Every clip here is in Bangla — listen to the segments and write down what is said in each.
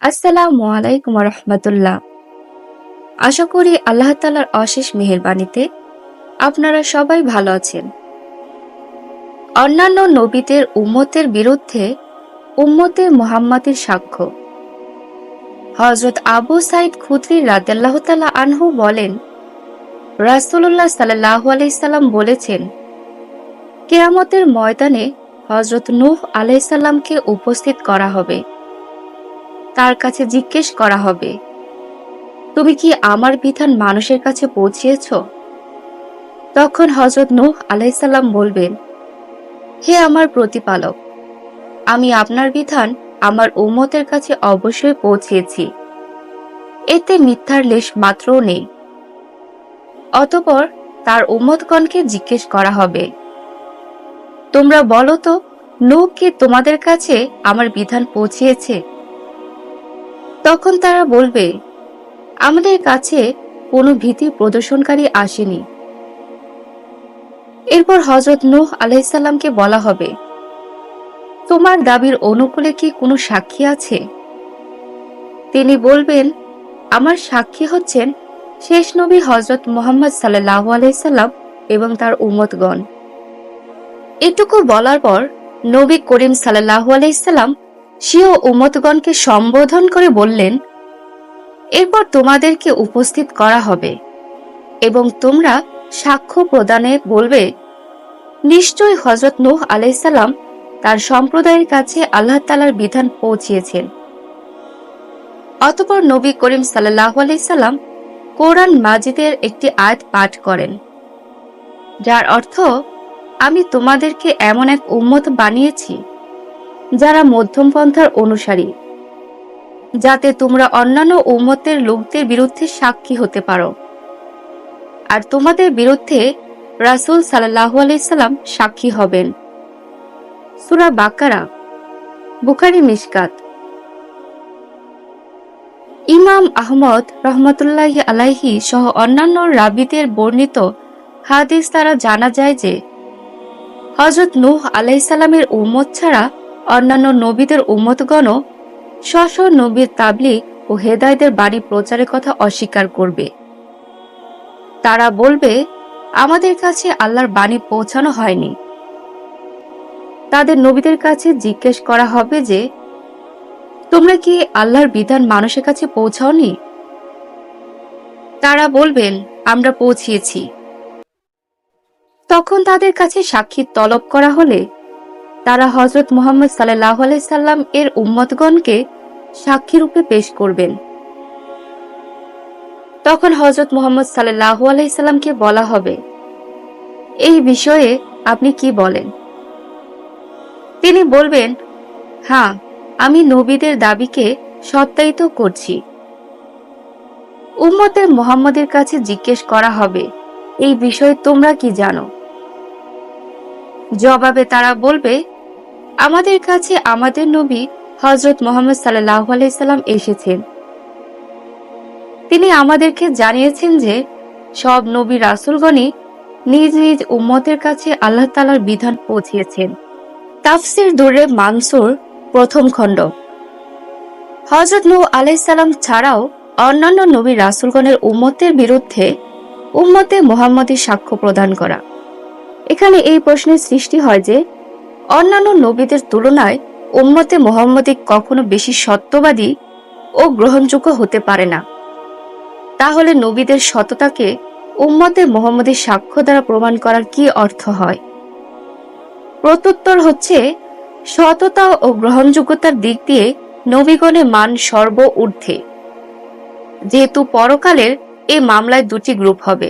আসসালামু আলাইকুম রহমতুল্লাহ। আশা করি আল্লাহ তাআলার অশেষ মেহেরবানিতে আপনারা সবাই ভালো আছেন। অন্যান্য নবীদের উম্মতের বিরুদ্ধে উম্মতে মুহাম্মাদের সাক্ষ্য। হযরত আবু সাঈদ খুদরি রাদিয়াল্লাহু তাআলা আনহু বলেন, রাসূলুল্লাহ সাল্লাল্লাহু আলাইহি সাল্লাম বলেছেন, কিয়ামতের ময়দানে হযরত নূহ আলাইহিস সালামকে উপস্থিত করা হবে। তার কাছে জিজ্ঞেস করা হবে, তুমি কি আমার বিধান মানুষের কাছে পৌঁছিয়েছ? তখন হযরত নূহ আলাইহিস সালাম বলবেন, হে আমার প্রতিপালক, আমি আপনার বিধান আমার উম্মতের কাছে অবশ্যই পৌঁছিয়েছি, এতে মিথ্যার লেশ মাত্রও নেই। অতঃপর তার উম্মতগণকে জিজ্ঞেস করা হবে, তোমরা বলো তো, নূহ কি তোমাদের কাছে আমার বিধান পৌঁছিয়েছে? তখন তারা বলবে, আমাদের কাছে কোনো ভীতি প্রদর্শনকারী আসেনি। এরপর হযরত নূহ আলাইহিস সালামকে বলা হবে, তোমার দাবির অনুকূলে কি কোনো সাক্ষী আছে? তিনি বলবেন, আমার সাক্ষী হচ্ছেন শেষ নবী হযরত মুহাম্মদ সাল্লাল্লাহু আলাইহি সাল্লাম এবং তার উম্মতগণ। এটুকু বলার পর নবী করিম সাল্লাল্লাহু আলাইহি সাল্লাম স্বীয় উম্মতগণকে সম্বোধন করে বললেন, এরপর তোমাদেরকে উপস্থিত করা হবে এবং তোমরা সাক্ষ্য প্রদানে বলবে, নিশ্চয় হযরত নূহ আলাইহিস সালাম তার সম্প্রদায়ের কাছে আল্লাহ তাআলার বিধান পৌঁছিয়েছেন। অতঃপর নবী করিম সাল্লাল্লাহু আলাইহি সাল্লাম কোরআন মাজিদের একটি আয়াত পাঠ করেন, যার অর্থ, আমি তোমাদেরকে এমন এক উম্মত বানিয়েছি যারা মধ্যম পন্থার অনুসারী, যাতে তোমরা অন্যান্য উম্মতের লোকদের বিরুদ্ধে সাক্ষী হতে পারো, আর তোমাদের বিরুদ্ধে রাসূল সাল্লাল্লাহু আলাইহি সাল্লাম সাক্ষী হবেন। সূরা বাকারা, বুখারী মিশকাত। ইমাম আহমদ রহমতুল্লাহি আলাইহি সহ অন্যান্য রাবীদের বর্ণিত হাদিস দ্বারা জানা যায় যে, হযরত নূহ আলাইহিস সালামের উম্মত ছাড়া অন্যান্য নবীদের উম্মতগণও স্ব নবীর তাবলীগ ও হেদায়েতের বাণী প্রচারের কথা অস্বীকার করবে। তারা বলবে, আমাদের কাছে আল্লাহর বাণী পৌঁছানো হয়নি। তাদের নবীদের কাছে জিজ্ঞেস করা হবে যে, তোমরা কি আল্লাহর বিধান মানুষের কাছে পৌঁছাওনি? তারা বলবেন, আমরা পৌঁছিয়েছি। তখন তাদের কাছে সাক্ষী তলব করা হলে তারা হযরত মুহাম্মদ সাল্লাল্লাহু আলাইহি সাল্লাম এর উম্মতগণকে সাক্ষী রূপে পেশ করবেন। তখন হযরত মুহাম্মদ সাল্লাল্লাহু আলাইহি সাল্লামকে বলা হবে, এই বিষয়ে আপনি কি বলেন? তিনি বলবেন, হ্যাঁ, আমি নবীদের দাবিকে সত্যায়িত করছি। উম্মতে মুহাম্মদের কাছে জিজ্ঞেস করা হবে, এই বিষয়ে তোমরা কি জানো? জবাবে তারা বলবে, আমাদের কাছে আমাদের নবী হযরত মুহাম্মদ সাল্লাল্লাহু আলাইহি সাল্লাম এসেছেন। তিনি আমাদেরকে জানিয়েছেন যে, সব নবী রাসূলগণই নিজ নিজ উম্মতের কাছে আল্লাহ তাআলার বিধান পৌঁছিয়েছেন। তাফসির দুররে মানসুর, প্রথম খণ্ড। হযরত নূহ আলাইহিস সালাম ছাড়াও অন্যান্য নবী রাসূলগণের উম্মতের বিরুদ্ধে উম্মতে মুহাম্মদী সাক্ষ্য প্রদান করা। এখানে এই প্রশ্নের সৃষ্টি হয় যে, অন্যান্য নবীদের তুলনায় উম্মতে মুহাম্মদী কখনো বেশি সত্যবাদী ও গ্রহণযোগ্য হতে পারে না। তাহলে নবীদের সততাকে উম্মতে মুহাম্মদীর সাক্ষ্য দ্বারা প্রমাণ করার কি অর্থ হয়? প্রত্যুত্তর হচ্ছে, সততা ও গ্রহণযোগ্যতার দিক দিয়ে নবীগণের মান সর্ব ঊর্ধ্বে। যেহেতু পরকালের এই মামলায় দুটি গ্রুপ হবে,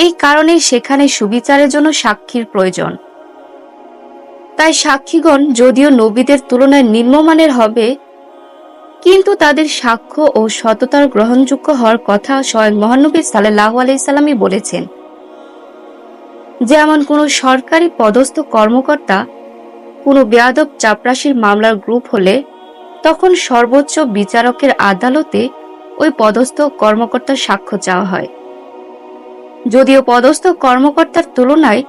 এই কারণে সেখানে সুবিচারের জন্য সাক্ষীর প্রয়োজন। তাই সাক্ষীগণ যদিও নবীদের তুলনায় নিম্নমানের হবে, কিন্তু তাদের সাক্ষ্য ও সততার গ্রহণযোগ্য হওয়ার কথা স্বয়ং মহানবী সাল্লাল্লাহু আলাইহি সাল্লামই বলেছেন। যেমন কোনো সরকারি পদস্থ কর্মকর্তা কোনো বেয়াদব চাপরাশির মামলার গ্রুপ হলে তখন সর্বোচ্চ বিচারকের আদালতে ওই পদস্থ কর্মকর্তার সাক্ষ্য চাওয়া হয়, যদিও পদস্থ কর্মকর্তার তুলনায়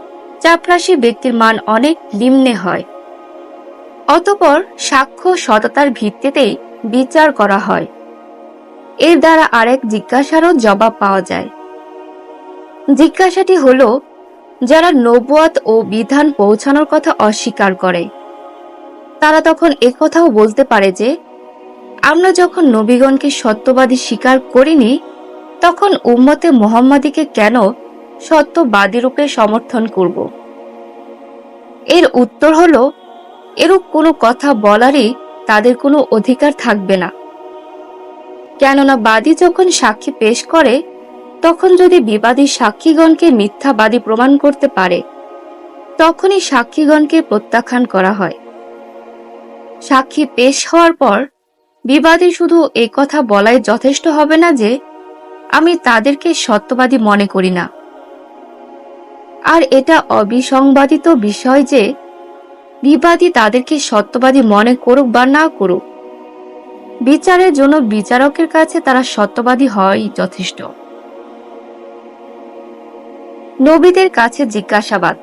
চাপরাশি ব্যক্তির মান অনেক নিম্নে হয়। অতঃপর সাক্ষ্য সততার ভিত্তিতেই বিচার করা হয়। এর দ্বারা আরেক জিজ্ঞাসারও জবাব পাওয়া যায়। জিজ্ঞাসাটি হলো, যারা নবুয়ত ও বিধান পৌঁছানোর কথা অস্বীকার করে, তারা তখন একথাও বলতে পারে যে, আমরা যখন নবীগণকে সত্যবাদী স্বীকার করিনি, তখন উম্মতে মুহাম্মাদীকে কেন সত্যবাদী রূপে সমর্থন করব? এর উত্তর হলো, এরূপ কোনো কথা বলারই তাদের কোনো অধিকার থাকবে না। কেননা বাদী যখন সাক্ষী পেশ করে, তখন যদি বিবাদী সাক্ষীগণকে মিথ্যাবাদী প্রমাণ করতে পারে, তখনই সাক্ষীগণকে প্রত্যাখ্যান করা হয়। সাক্ষী পেশ হওয়ার পর বিবাদী শুধু এই কথা বলাই যথেষ্ট হবে না যে, আমি তাদেরকে সত্যবাদী মনে করি না। আর এটা অবিসংবাদিত বিষয় যে, বিবাদী তাদেরকে সত্যবাদী মনে করুক বা না করুক, বিচারের জন্য বিচারকের কাছে তারা সত্যবাদী হওয়াই যথেষ্ট। নবীদের কাছে জিজ্ঞাসাবাদ।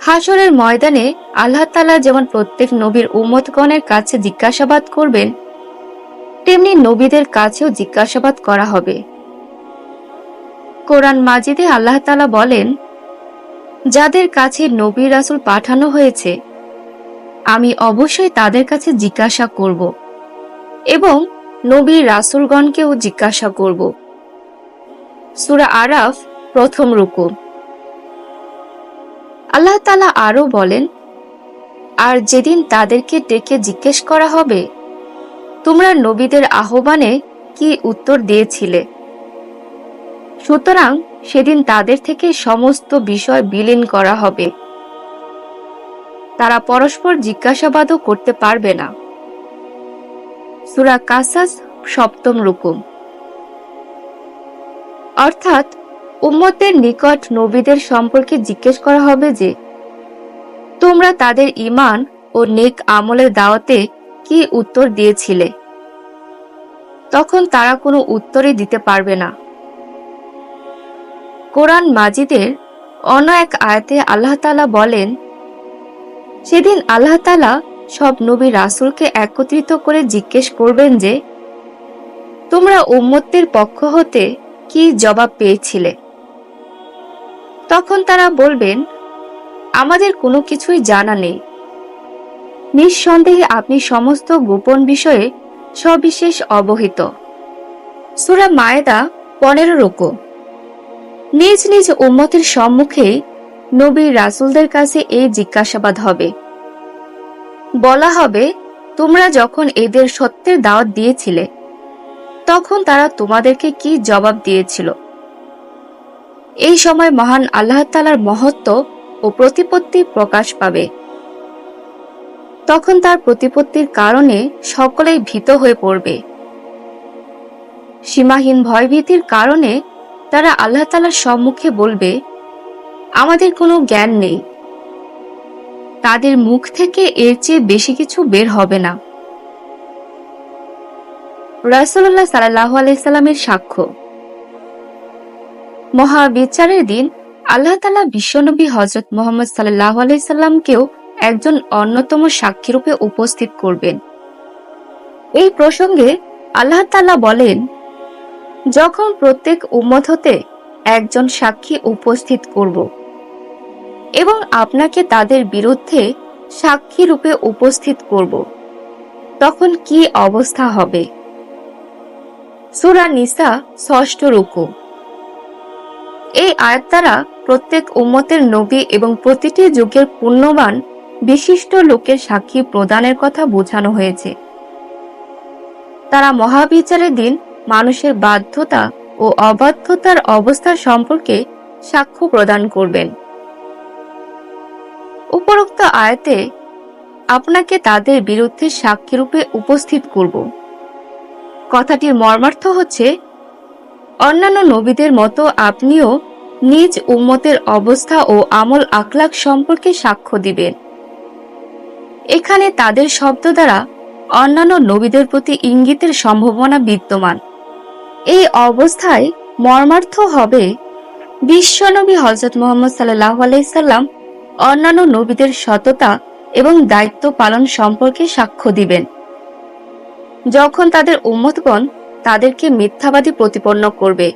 হাসরের ময়দানে আল্লাহ তাআলা যেমন প্রত্যেক নবীর উম্মতগণের কাছে জিজ্ঞাসাবাদ করবেন, তেমনি নবীদের কাছেও জিজ্ঞাসাবাদ করা হবে। কোরআন মাজিদে আল্লাহ তাআলা বলেন, যাদের কাছে নবী রাসূল পাঠানো হয়েছে, আমি অবশ্যই তাদের কাছে জিজ্ঞাসা করব এবং নবী রাসূলগণকেও জিজ্ঞাসা করব। সূরা আরাফ প্রথম রুকু। আল্লাহ তাআলা আরো বলেন, আর যেদিন তাদেরকে ডেকে জিজ্ঞেস করা হবে, তোমরা নবীদের আহ্বানে কি উত্তর দিয়েছিলে? সুতরাং সেদিন তাদের থেকে সমস্ত বিষয় বিলীন করা হবে। তারা পরস্পর জিজ্ঞাসাবাদও করতে পারবে না। সূরা কাসাস সপ্তম রুকু। অর্থাৎ উম্মতের নিকট নবীদের সম্পর্কে জিজ্ঞেস করা হবে যে, তোমরা তাদের ঈমান ও নেক আমলের দাওয়াতে কি উত্তর দিয়েছিলে? তখন তারা কোনো উত্তরই দিতে পারবে না। কোরআন মাজিদের অন্য এক আয়াতে আল্লাহ তাআলা বলেন, সেদিন আল্লাহ তাআলা সব নবী রাসূলকে একত্রিত করে জিজ্ঞেস করবেন যে, তোমরা উম্মতের পক্ষ হতে কি জবাব পেয়েছিলে? তখন তারা বলবেন, আমাদের কোনো কিছুই জানা নেই। নিঃসন্দেহে আপনি সমস্ত গোপন বিষয়ে সবিশেষ অবহিত। সূরা মায়েদা 15 রুকু। নিজ নিজ উম্মতের সম্মুখে নবী রাসূলদের কাছে এই জিজ্ঞাসাবাদ হবে। বলা হবে, তোমরা যখন এদের সত্যের দাওয়াত দিয়েছিলে, তখন তারা তোমাদেরকে কি জবাব দিয়েছিল? এই সময় মহান আল্লাহ তাআলার মহত্ব ও প্রতিপত্তি প্রকাশ পাবে। তখন তার প্রতিপত্তির কারণে সকলেই ভীত হয়ে পড়বে। সীমাহীন ভয়ভীতির কারণে তারা আল্লাহ তাআলার সম্মুখে বলবে, আমাদের কোনো জ্ঞান নেই। তাদের মুখ থেকে এর চেয়ে বেশি কিছু বের হবে না। রাসূলুল্লাহ সাল্লাল্লাহু আলাইহি সাল্লামের সাক্ষ্য। মহাবিচারের দিন আল্লাহ তাআলা বিশ্বনবী হযরত মুহাম্মদ সাল্লাল্লাহু আলাইহি সাল্লামকেও একজন অন্যতম সাক্ষীরূপে উপস্থিত করবেন। এই প্রসঙ্গে আল্লাহ তাআলা বলেন, যখন প্রত্যেক উম্মত হতে একজন সাক্ষী উপস্থিত করব এবং আপনাকে তাদের বিরুদ্ধে সাক্ষী রূপে উপস্থিত করব, তখন কি অবস্থা হবে? সূরা নিসা ৬ষ্ঠ রুকু। এই আয়াত দ্বারা প্রত্যেক উম্মতের নবী এবং প্রতিটি যুগের পুণ্যবান বিশিষ্ট লোকের সাক্ষী প্রদানের কথা বোঝানো হয়েছে। তারা মহাবিচারের দিন মানুষের বাধ্যতা ও অবাধ্যতার অবস্থা সম্পর্কে সাক্ষ্য প্রদান করবেন। উপরোক্ত আয়াতে আপনাকে তাদের বিরুদ্ধে সাক্ষীরূপে উপস্থিত করব কথাটির মর্মার্থ হচ্ছে, অন্যান্য নবীদের মতো আপনিও নিজ উম্মতের অবস্থা ও আমল আখলাক সম্পর্কে সাক্ষ্য দিবেন। এখানে তাদের শব্দ দ্বারা অন্যান্য নবীদের প্রতি ইঙ্গিতের সম্ভাবনা বিদ্যমান। এই অবস্থায় মর্মার্থ হবে, বিশ্বনবী হযরত মুহাম্মদ সাল্লাল্লাহু আলাইহি সাল্লাম অন্যান্য নবীদের সততা এবং দায়িত্ব পালন সম্পর্কে সাক্ষ্য দিবেন। যখন তাদের উম্মতগণ তাদেরকে মিথ্যাবাদী প্রতিপন্ন করবে।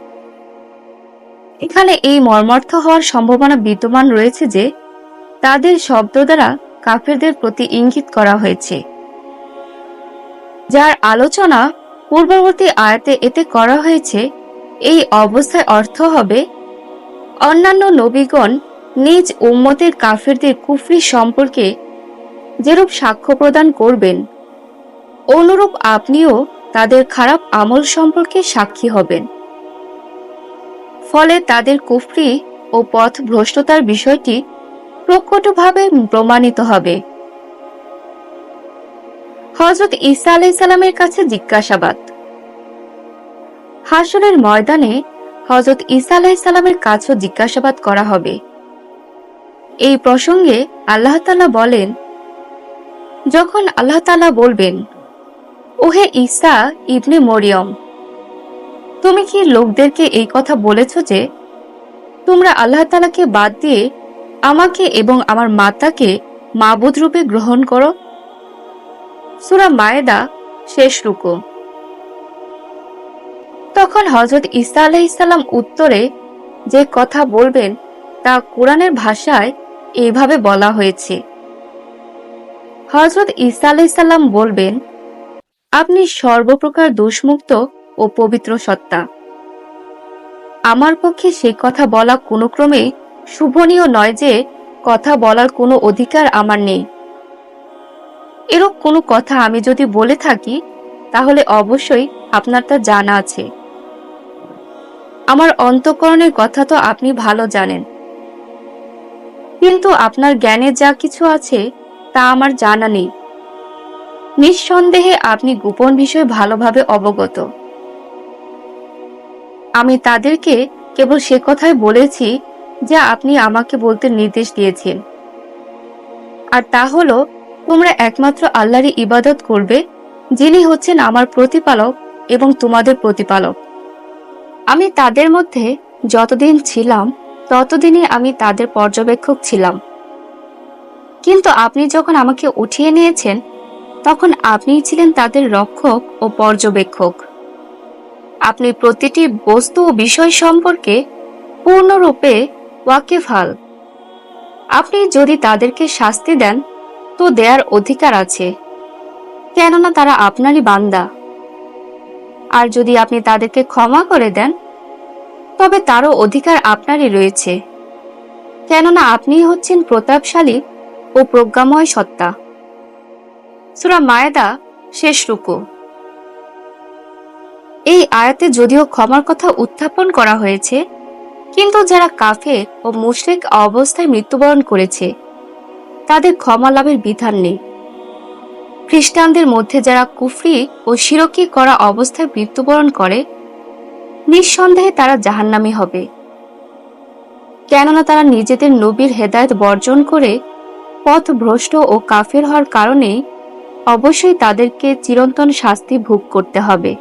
এখানে এই মর্মার্থ হওয়ার সম্ভাবনা বিদ্যমান রয়েছে যে তাদের শব্দ দ্বারা কাফেরদের প্রতি ইঙ্গিত করা হয়েছে, যার আলোচনা পূর্ববর্তী আয়াতে এতে করা হয়েছে। এই অবস্থায় অর্থ হবে, অন্যান্য নবীগণ নিজ উম্মতের কাফেরদের কুফরি সম্পর্কে যেরূপ সাক্ষ্য প্রদান করবেন, অনুরূপ আপনিও তাদের খারাপ আমল সম্পর্কে সাক্ষী হবেন। ফলে তাদের কুফরি ও পথ ভ্রষ্টতার বিষয়টি প্রকটভাবে প্রমাণিত হবে। হযরত ঈসা আলাইহিস সালামের কাছে জিজ্ঞাসাবাদ। হাসরের ময়দানে হযরত ঈসা আলাইহিস সালামের কাছেও জিজ্ঞাসাবাদ করা হবে। এই প্রসঙ্গে আল্লাহ তাআলা বলেন, যখন আল্লাহ তাআলা বলবেন, ওহে ঈসা ইবনে মরিয়ম, তুমি কি লোকদেরকে এই কথা বলেছ যে তোমরা আল্লাহ তাআলাকে বাদ দিয়ে আমাকে এবং আমার মাতাকে মাবুদ রূপে গ্রহণ করো? সূরা মায়েদা শেষ রুকু। তখন হযরত ঈসা আলাইহিস সালাম উত্তরে যে কথা বলবেন তা কোরআনের ভাষায় এইভাবে বলা হয়েছে। হযরত ঈসা আলাইহিস সালাম বলবেন, আপনি সর্বপ্রকার দোষমুক্ত ও পবিত্র সত্তা। আমার পক্ষে সেই কথা বলা কোনো ক্রমে শুভনীয় নয় যে কথা বলার কোনো অধিকার আমার নেই। এরূপ কোনো কথা আমি যদি বলে থাকি তাহলে অবশ্যই আপনার তা জানা আছে। আমার অন্তঃকরণের কথা তো আপনি ভালো জানেন, কিন্তু আপনার জ্ঞানে যা কিছু আছে তা আমার জানা নেই। নিঃসন্দেহে আপনি গোপন বিষয়ে ভালোভাবে অবগত। আমি তাদেরকে কেবল সে কথাই বলেছি যা আপনি আমাকে বলতে নির্দেশ দিয়েছেন, আর তা হলো তোমরা একমাত্র আল্লাহরই ইবাদত করবে, যিনি হচ্ছেন আমার প্রতিপালক এবং তোমাদের প্রতিপালক। আমি তাদের মধ্যে যতদিন ছিলাম ততদিনই আমি তাদের পর্যবেক্ষক ছিলাম, কিন্তু আপনি যখন আমাকে উঠিয়ে নিয়েছেন তখন আপনিই ছিলেন তাদের রক্ষক ও পর্যবেক্ষক। আপনি প্রতিটি বস্তু ও বিষয় সম্পর্কে পূর্ণরূপে ওয়াকিফাল। আপনি যদি তাদেরকে শাস্তি দেন তো দেয়ার অধিকার আছে, কেননা তারা আপনারই বান্দা। আর যদি আপনি তাদেরকে ক্ষমা করে দেন তবে তারও অধিকার আপনারই রয়েছে, কেননা আপনিই হচ্ছেন প্রতাপশালী ও প্রজ্ঞাময় সত্তা। সূরা মায়েদা শেষ রুকু। এই আয়াতে যদিও ক্ষমার কথা উত্থাপন করা হয়েছে, কিন্তু যারা কাফের ও মুশরিক অবস্থায় মৃত্যুবরণ করেছে তাদের ক্ষমা লাভের বিধান নেই। খ্রিস্টানদের মধ্যে যারা কুফরি ও শিরকি করা অবস্থায় মৃত্যুবরণ করে নিঃসন্দেহে তারা জাহান্নামী হবে, কেননা তারা নিজেদের নবীর হেদায়েত বর্জন করে পথ ভ্রষ্ট ও কাফের হওয়ার কারণে অবশ্যই তাদেরকে চিরন্তন শাস্তি ভোগ করতে হবে।